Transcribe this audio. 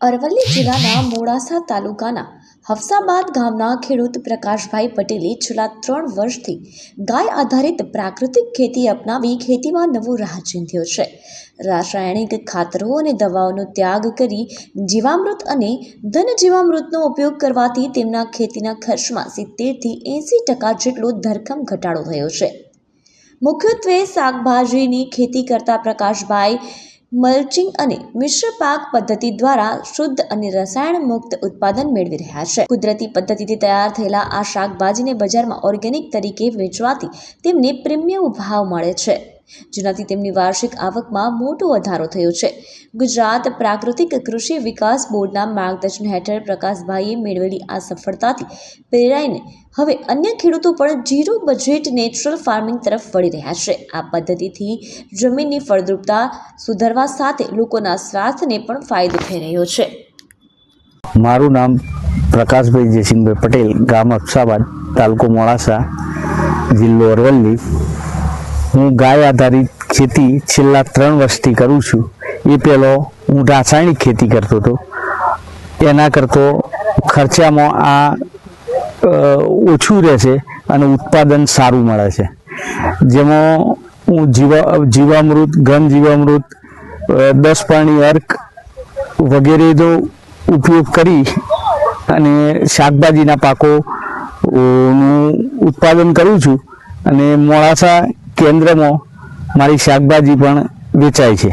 અરવલ્લી જિલ્લાના મોડાસા તાલુકાના હફસાબાદ ગામના ખેડૂત પ્રકાશભાઈ પટેલે છેલ્લા 3 વર્ષથી ગાય આધારિત પ્રાકૃતિક ખેતી અપનાવી ખેતીમાં નવો રાહ ચીંધ્યો છે. રાસાયણિક ખાતરો અને દવાઓનો ત્યાગ કરી જીવામૃત અને ધન જીવામૃતનો ઉપયોગ કરવાથી તેમના ખેતીના ખર્ચમાં 70 થી 80% જેટલો ધરખમ ઘટાડો થયો છે. મુખ્યત્વે શાકભાજીની ખેતી કરતા પ્રકાશભાઈ મલ્ચિંગ અને મિશ્ર પાક પદ્ધતિ દ્વારા શુદ્ધ અને રસાયણ મુક્ત ઉત્પાદન મેળવી રહ્યા છે. કુદરતી પદ્ધતિથી તૈયાર થયેલા આ શાકભાજીને બજારમાં ઓર્ગેનિક તરીકે વેચવાથી તેમને પ્રીમિયમ ભાવ મળે છે, જેનાથી તેમની વાર્ષિક આવકમાં મોટો વધારો થયો છે. ગુજરાત પ્રાકૃતિક કૃષિ વિકાસ બોર્ડના માર્ગદર્શન હેઠળ પ્રકાશભાઈએ મેળવેલી આ સફળતાથી પ્રેરાઈને હવે અન્ય ખેડૂતો પણ ઝીરો બજેટ નેચરલ ફાર્મિંગ તરફ વળી રહ્યા છે. આ પદ્ધતિથી જમીનની ફળદ્રુપતા સુધરવા સાથે લોકોના સ્વાસ્થ્યને પણ ફાયદો થઈ રહ્યો છે. મારું નામ પ્રકાશભાઈ જયસિંહભાઈ પટેલ, ગામ હફસાબાદ, તાલુકો મોડાસા, જિલ્લો અરવલ્લી. હું ગાય આધારિત ખેતી છેલ્લા 3 વર્ષથી કરું છું. એ પહેલો હું રાસાયણિક ખેતી કરતો હતો. એના કરતો ખર્ચામાં આ ઓછું રહે છે અને ઉત્પાદન સારું મળે છે. જેમાં હું જીવામૃત, ઘન જીવામૃત, 10 પાણી અર્ક વગેરેનો ઉપયોગ કરી અને શાકભાજીના પાકોનું ઉત્પાદન કરું છું અને મોડાસા કેન્દ્રમાં મારી શાકભાજી પણ વેચાય છે.